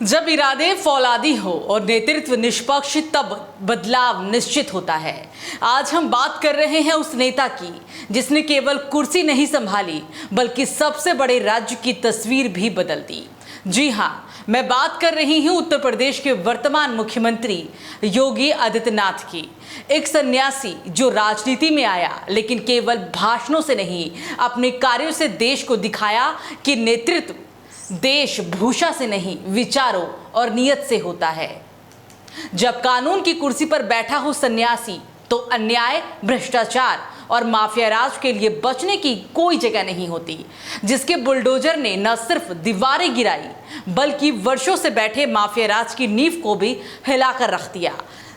जब इरादे फौलादी हो और नेतृत्व निष्पक्ष तब बदलाव निश्चित होता है। आज हम बात कर रहे हैं उस नेता की जिसने केवल कुर्सी नहीं संभाली बल्कि सबसे बड़े राज्य की तस्वीर भी बदल दी। जी हाँ, मैं बात कर रही हूँ उत्तर प्रदेश के वर्तमान मुख्यमंत्री योगी आदित्यनाथ की। एक सन्यासी जो राजनीति में आया लेकिन केवल भाषणों से नहीं, अपने कार्यों से देश को दिखाया कि नेतृत्व देश भूषा से नहीं, विचारों और नियत से होता है। जब कानून की कुर्सी पर बैठा हो सन्यासी तो अन्याय, भ्रष्टाचार और माफिया राज के लिए बचने की कोई जगह नहीं होती। जिसके बुलडोजर ने न सिर्फ दीवारें गिराई बल्कि वर्षों से बैठे माफिया राज की नींव को भी हिलाकर रख दिया।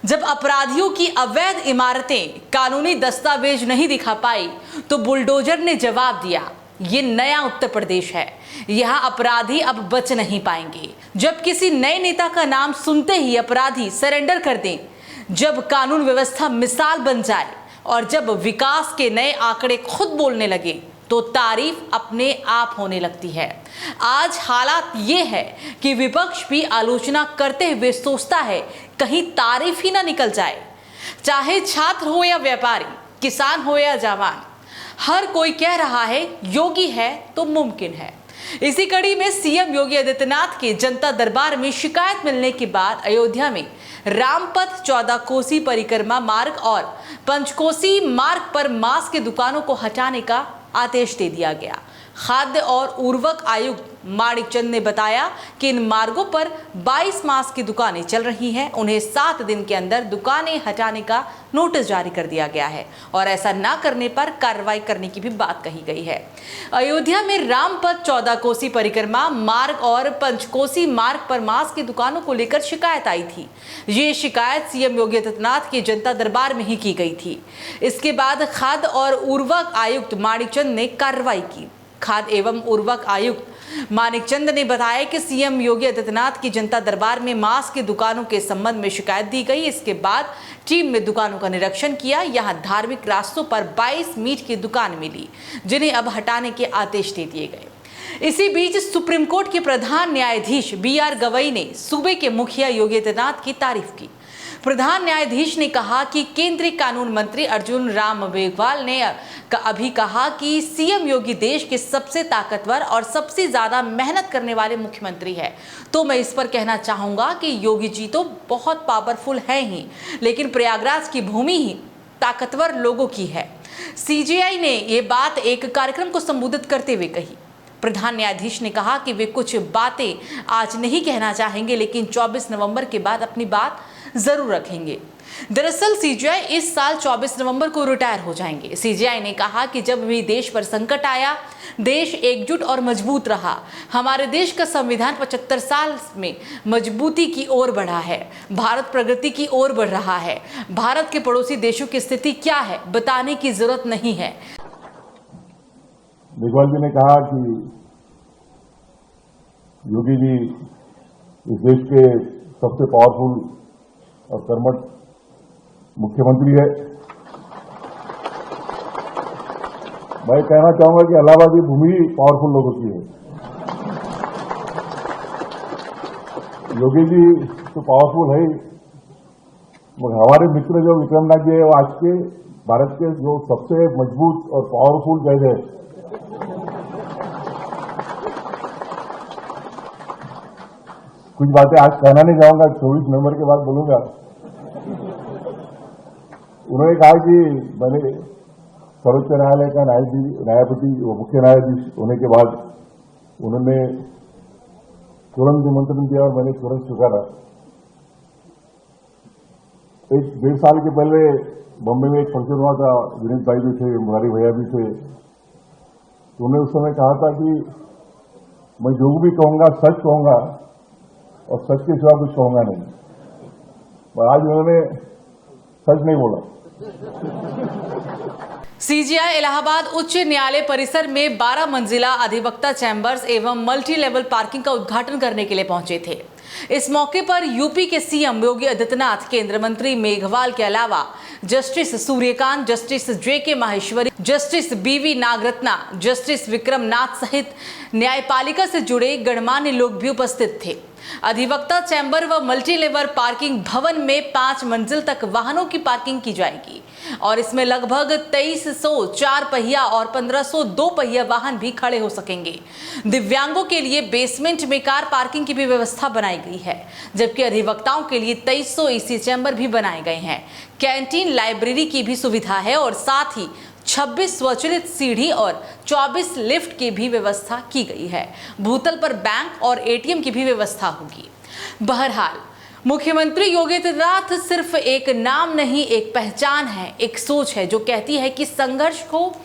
जब अपराधियों की अवैध इमारतें कानूनी दस्तावेज नहीं दिखा पाई तो बुलडोजर ने जवाब दिया, ये नया उत्तर प्रदेश है, यहाँ अपराधी अब बच नहीं पाएंगे। जब किसी नए नेता का नाम सुनते ही अपराधी सरेंडर कर दें, जब कानून व्यवस्था मिसाल बन जाए और जब विकास के नए आंकड़े खुद बोलने लगे तो तारीफ अपने आप होने लगती है। आज हालात ये है कि विपक्ष भी आलोचना करते हुए सोचता है कहीं तारीफ ही ना निकल जाए। चाहे छात्र हो या व्यापारी, किसान हो या जवान, हर कोई कह रहा है योगी है तो मुमकिन है। इसी कड़ी में सीएम योगी आदित्यनाथ के जनता दरबार में शिकायत मिलने के बाद अयोध्या में रामपथ 14 कोसी परिक्रमा मार्ग और पंचकोसी मार्ग पर मांस की दुकानों को हटाने का आदेश दे दिया गया। खाद्य और उर्वरक आयुक्त माणिक चंद ने बताया कि इन मार्गों पर 22 मांस की दुकानें चल रही हैं। उन्हें 7 दिन के अंदर दुकानें हटाने का नोटिस जारी कर दिया गया है और ऐसा ना करने पर कार्रवाई करने की भी बात कही गई है। अयोध्या में रामपथ 14 कोसी परिक्रमा मार्ग और पंचकोसी मार्ग पर मांस की दुकानों को लेकर शिकायत आई थी। ये शिकायत सीएम योगी आदित्यनाथ के जनता दरबार में ही की गई थी। इसके बाद खाद्य और उर्वरक आयुक्त माणिक चंद ने कार्रवाई की। खाद्य एवं उर्वरक आयुक्त माणिक चंद ने बताया कि सीएम योगी आदित्यनाथ की जनता दरबार में मांस की दुकानों के संबंध में शिकायत दी गई। इसके बाद टीम ने दुकानों का निरीक्षण किया। यहां धार्मिक रास्तों पर 22 मीट की दुकान मिली जिन्हें अब हटाने के आदेश दे दिए गए। इसी बीच सुप्रीम कोर्ट के प्रधान न्यायाधीश BR गवई ने सूबे के मुखिया योगी आदित्यनाथ की तारीफ की। प्रधान न्यायाधीश ने कहा कि केंद्रीय कानून मंत्री अर्जुन राम मेघवाल ने अभी कहा कि सीएम योगी देश के सबसे ताकतवर और सबसे ज्यादा मेहनत करने वाले मुख्यमंत्री है। तो मैं इस पर कहना चाहूंगा कि योगी जी तो बहुत पावरफुल है ही, लेकिन प्रयागराज की भूमि ही ताकतवर लोगों की है। CJI ने ये बात एक कार्यक्रम को संबोधित करते हुए कही। प्रधान न्यायाधीश ने कहा कि वे कुछ बातें आज नहीं कहना चाहेंगे लेकिन 24 नवंबर के बाद अपनी बात जरूर रखेंगे। दरअसल CJI इस साल 24 नवंबर को रिटायर हो जाएंगे। CJI ने कहा कि जब भी देश पर संकट आया, देश एकजुट और मजबूत रहा। हमारे देश का संविधान 75 साल में मजबूती की ओर बढ़ा है। भारत प्रगति की ओर बढ़ रहा है। भारत के पड़ोसी देशों की स्थिति क्या है बताने की जरूरत नहीं है। मेघवाल जी ने कहा कि योगी जी इस देश के सबसे पावरफुल और कर्मठ मुख्यमंत्री है। मैं कहना चाहूंगा कि इलाहाबाद की भूमि पावरफुल लोगों की है। योगी जी तो पावरफुल है, मगर हमारे मित्र जो विक्रमनाथ जी है वो आज के भारत के जो सबसे मजबूत और पावरफुल जज है। कुछ बातें आज कहना नहीं चाहूंगा, 24 नवंबर के बाद बोलूंगा। उन्होंने कहा कि मैंने सर्वोच्च न्यायालय का न्यायपति मुख्य न्यायाधीश होने के बाद उन्होंने तुरंत निमंत्रण दिया और मैंने तुरंत स्वीकारा। 1-1.5 साल के पहले बॉम्बे में एक फंक्शन हुआ था, विनीत भाई भी थे, मुरारी भैया भी थे। तो उन्होंने उस समय कहा था कि मैं जो भी कहूंगा सच कहूंगा और सच के सिवा कुछ कहूंगा नहीं। पर आज उन्होंने सच नहीं बोला। CJI इलाहाबाद उच्च न्यायालय परिसर में 12 मंजिला अधिवक्ता चैम्बर्स एवं मल्टी लेवल पार्किंग का उद्घाटन करने के लिए पहुंचे थे। इस मौके पर यूपी के सीएम योगी आदित्यनाथ, केंद्रीय मंत्री मेघवाल के अलावा justice Suryakant, justice JK Maheshwari, justice BV Nagarathna, justice Vikram Nath सहित न्यायपालिका से जुड़े गणमान्य लोग भी उपस्थित थे। अधिवक्ता चैम्बर व मल्टी लेवल पार्किंग भवन में 5 मंजिल तक वाहनों की पार्किंग की जाएगी और इसमें लगभग 2300 4 पहिया और 1500 2 पहिया वाहन भी खड़े हो सकेंगे। दिव्यांगों के लिए बेसमेंट में कार पार्किंग की भी व्यवस्था बनाई गई है, जबकि अधिवक्ताओं के लिए 2300 एसी चैम्बर भी बनाए गए हैं। कैंटीन, लाइब्रेरी की भी सुविधा है और साथ ही 26 स्वचालित सीढ़ी और 24 लिफ्ट की भी व्यवस्था की गई है। भूतल पर बैंक और एटीएम की भी व्यवस्था होगी। बहरहाल मुख्यमंत्री योगी आदित्यनाथ सिर्फ एक नाम नहीं, एक पहचान है, एक सोच है जो कहती है कि संघर्ष हो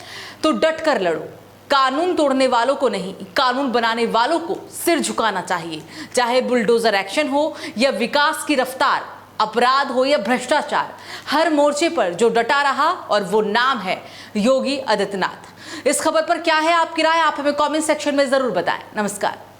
तो डट कर लड़ो। कानून तोड़ने वालों को नहीं, कानून बनाने वालों को सिर झुकाना चाहिए। चाहे बुलडोजर एक्शन हो या विकास की रफ्तार, अपराध हो या भ्रष्टाचार, हर मोर्चे पर जो डटा रहा और वो नाम है योगी आदित्यनाथ। इस खबर पर क्या है आपकी राय? आप हमें कमेंट सेक्शन में जरूर बताएं। नमस्कार।